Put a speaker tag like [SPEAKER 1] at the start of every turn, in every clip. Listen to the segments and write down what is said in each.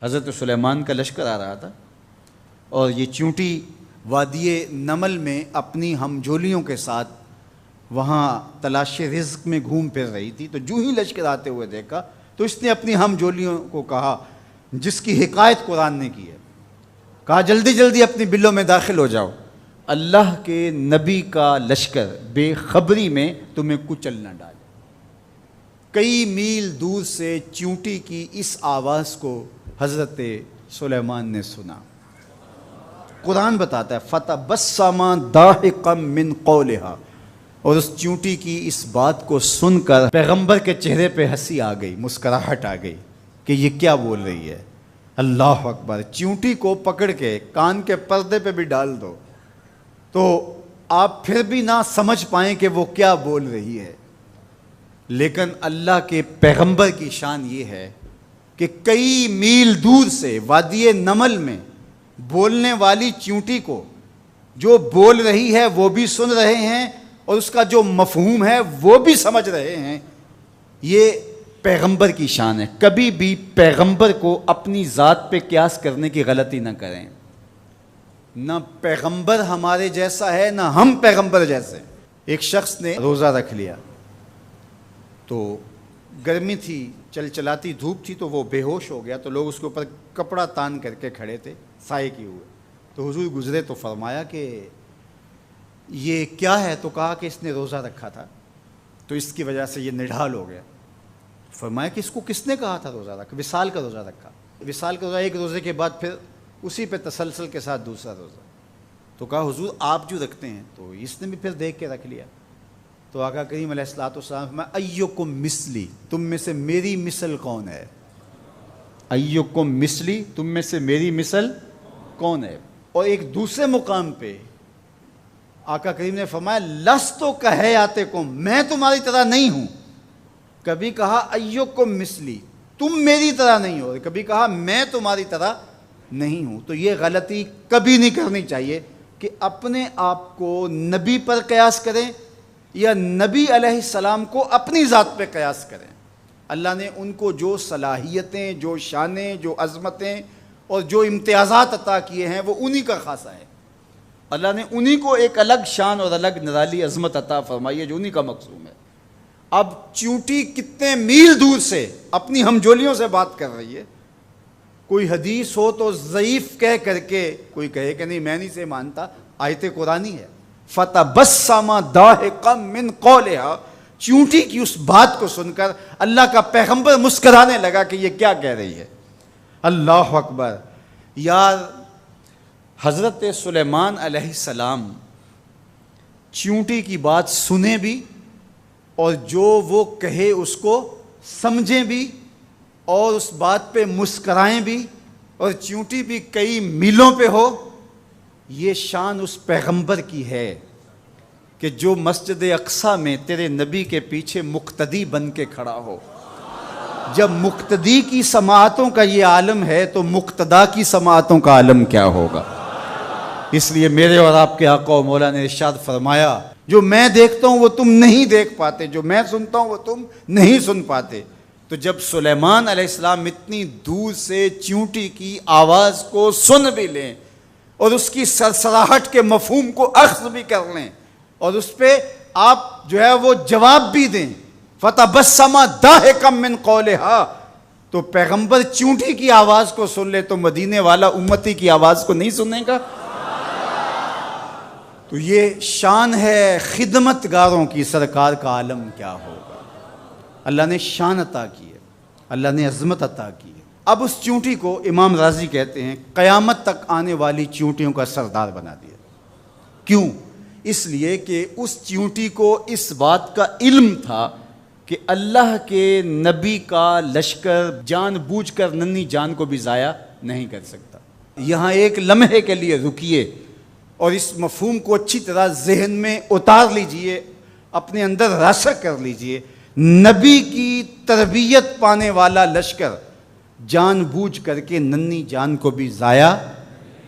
[SPEAKER 1] حضرت سلیمان کا لشکر آ رہا تھا اور یہ چیونٹی وادی نمل میں اپنی ہمجولیوں کے ساتھ وہاں تلاش رزق میں گھوم پھر رہی تھی، تو جو ہی لشکر آتے ہوئے دیکھا تو اس نے اپنی ہمجولیوں کو کہا، جس کی حکایت قرآن نے کی ہے، کہا جلدی جلدی اپنی بلوں میں داخل ہو جاؤ، اللہ کے نبی کا لشکر بے خبری میں تمہیں کچل نہ ڈالے۔ کئی میل دور سے چیونٹی کی اس آواز کو حضرت سلیمان نے سنا۔ قرآن بتاتا ہے فَتَبَسَّمَ ضَاحِكًا مِّن قَوْلِهَا، اور اس چیونٹی کی اس بات کو سن کر پیغمبر کے چہرے پہ ہنسی آ گئی، مسکراہٹ آ گئی کہ یہ کیا بول رہی ہے۔ اللہ اکبر! چیونٹی کو پکڑ کے کان کے پردے پہ بھی ڈال دو تو آپ پھر بھی نہ سمجھ پائیں کہ وہ کیا بول رہی ہے، لیکن اللہ کے پیغمبر کی شان یہ ہے کہ کئی میل دور سے وادی نمل میں بولنے والی چیونٹی کو جو بول رہی ہے وہ بھی سن رہے ہیں اور اس کا جو مفہوم ہے وہ بھی سمجھ رہے ہیں۔ یہ پیغمبر کی شان ہے۔ کبھی بھی پیغمبر کو اپنی ذات پہ قیاس کرنے کی غلطی نہ کریں۔ نہ پیغمبر ہمارے جیسا ہے نہ ہم پیغمبر جیسے۔ ایک شخص نے روزہ رکھ لیا تو گرمی تھی، چلاتی دھوپ تھی، تو وہ بے ہوش ہو گیا، تو لوگ اس کے اوپر کپڑا تان کر کے کھڑے تھے سائے کیے ہوئے، تو حضور گزرے تو فرمایا کہ یہ کیا ہے؟ تو کہا کہ اس نے روزہ رکھا تھا تو اس کی وجہ سے یہ نڈھال ہو گیا۔ فرمایا کہ اس کو کس نے کہا تھا روزہ رکھا؟ وصال کا روزہ رکھا۔ وصال کا روزہ ایک روزے کے بعد پھر اسی پہ تسلسل کے ساتھ دوسرا روزہ۔ تو کہا حضور آپ جو رکھتے ہیں، تو اس نے بھی پھر دیکھ کے رکھ لیا۔ تو آقا کریم علیہ الصلوۃ والسلام میں ایکم مثلی، تم میں سے میری مثل کون ہے؟ ایکم مثلی، تم میں سے میری مثل کون ہے؟ اور ایک دوسرے مقام پہ آقا کریم نے فرمایا لست کہیاتکم، میں تمہاری طرح نہیں ہوں۔ کبھی کہا ایکم مثلی، تم میری طرح نہیں ہو، کبھی کہا میں تمہاری طرح نہیں ہوں۔ تو یہ غلطی کبھی نہیں کرنی چاہیے کہ اپنے آپ کو نبی پر قیاس کریں یا نبی علیہ السلام کو اپنی ذات پہ قیاس کریں۔ اللہ نے ان کو جو صلاحیتیں، جو شانیں، جو عظمتیں اور جو امتیازات عطا کیے ہیں وہ انہی کا خاصہ ہے۔ اللہ نے انہی کو ایک الگ شان اور الگ نرالی عظمت عطا فرمائی ہے جو انہی کا مقصوم ہے۔ اب چیونٹی کتنے میل دور سے اپنی ہمجولیوں سے بات کر رہی ہے۔ کوئی حدیث ہو تو ضعیف کہہ کر کے کوئی کہے کہ نہیں میں نہیں سے مانتا، آیت قرآنی ہے۔ فَتَبَسَّمَ ضَاحِكًا مِّن قَوْلِهَا، چیونٹی کی اس بات کو سن کر اللہ کا پیغمبر مسکرانے لگا کہ یہ کیا کہہ رہی ہے۔ اللہ اکبر! یار حضرت سلیمان علیہ السلام چیونٹی کی بات سنیں بھی اور جو وہ کہے اس کو سمجھیں بھی اور اس بات پہ مسکرائیں بھی، اور چیونٹی بھی کئی میلوں پہ ہو۔ یہ شان اس پیغمبر کی ہے کہ جو مسجد اقصیٰ میں تیرے نبی کے پیچھے مقتدی بن کے کھڑا ہو۔ جب مقتدی کی سماعتوں کا یہ عالم ہے تو مقتدا کی سماعتوں کا عالم کیا ہوگا؟ اس لیے میرے اور آپ کے آقا و مولا نے ارشاد فرمایا جو میں دیکھتا ہوں وہ تم نہیں دیکھ پاتے، جو میں سنتا ہوں وہ تم نہیں سن پاتے۔ تو جب سلیمان علیہ السلام اتنی دور سے چیونٹی کی آواز کو سن بھی لیں اور اس کی سرسراہٹ کے مفہوم کو اخذ بھی کر لیں اور اس پہ آپ جو ہے وہ جواب بھی دیں، فَتَبَسَّمَ ضَاحِكًا مِّن قَوْلِهَا، تو پیغمبر چیونٹی کی آواز کو سن لے تو مدینے والا امتی کی آواز کو نہیں سننے گا؟ تو یہ شان ہے خدمت گاروں کی، سرکار کا عالم کیا ہوگا۔ اللہ نے شان عطا کی ہے، اللہ نے عظمت عطا کی ہے۔ اب اس چیونٹی کو امام راضی کہتے ہیں قیامت تک آنے والی چیونٹیوں کا سردار بنا دیا۔ کیوں؟ اس لیے کہ اس چیونٹی کو اس بات کا علم تھا کہ اللہ کے نبی کا لشکر جان بوجھ کر ننھی جان کو بھی ضائع نہیں کر سکتا۔ یہاں ایک لمحے کے لیے رکیے اور اس مفہوم کو اچھی طرح ذہن میں اتار لیجئے، اپنے اندر راسخ کر لیجئے۔ نبی کی تربیت پانے والا لشکر جان بوجھ کر کے ننھی جان کو بھی ضائع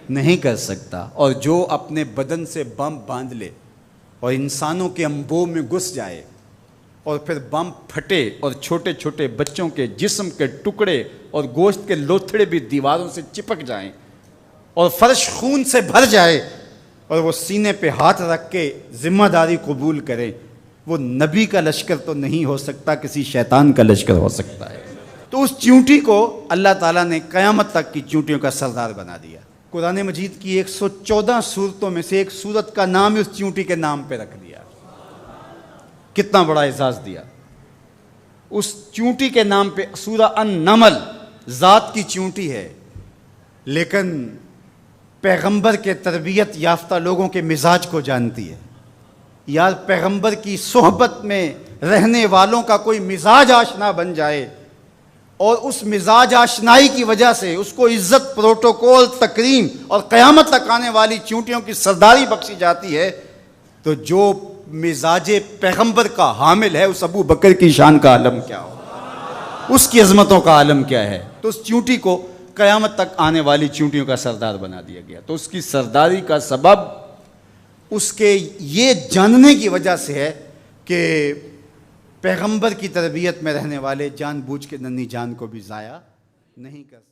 [SPEAKER 1] نہیں کر سکتا، اور جو اپنے بدن سے بم باندھ لے اور انسانوں کے انبوہ میں گھس جائے اور پھر بم پھٹے اور چھوٹے چھوٹے بچوں کے جسم کے ٹکڑے اور گوشت کے لوتھڑے بھی دیواروں سے چپک جائیں اور فرش خون سے بھر جائے اور وہ سینے پہ ہاتھ رکھ کے ذمہ داری قبول کرے، وہ نبی کا لشکر تو نہیں ہو سکتا، کسی شیطان کا لشکر ہو سکتا ہے۔ تو اس چیونٹی کو اللہ تعالیٰ نے قیامت تک کی چیونٹیوں کا سردار بنا دیا۔ قرآن مجید کی 114 سورتوں میں سے ایک سورت کا نام اس چیونٹی کے نام پہ رکھ دیا۔ کتنا بڑا اعزاز دیا اس چیونٹی کے نام پہ۔ سورہ النمل ذات کی چیونٹی ہے، لیکن پیغمبر کے تربیت یافتہ لوگوں کے مزاج کو جانتی ہے۔ یار پیغمبر کی صحبت میں رہنے والوں کا کوئی مزاج آشنا بن جائے اور اس مزاج آشنائی کی وجہ سے اس کو عزت، پروٹوکول، تکریم اور قیامت تک آنے والی چیونٹیوں کی سرداری بخشی جاتی ہے، تو جو مزاج پیغمبر کا حامل ہے اس ابو بکر کی شان کا عالم کیا ہو، اس کی عظمتوں کا عالم کیا ہے۔ تو اس چیونٹی کو قیامت تک آنے والی چیونٹیوں کا سردار بنا دیا گیا۔ تو اس کی سرداری کا سبب اس کے یہ جاننے کی وجہ سے ہے کہ پیغمبر کی تربیت میں رہنے والے جان بوجھ کے ننھی جان کو بھی ضائع نہیں کر سکتے۔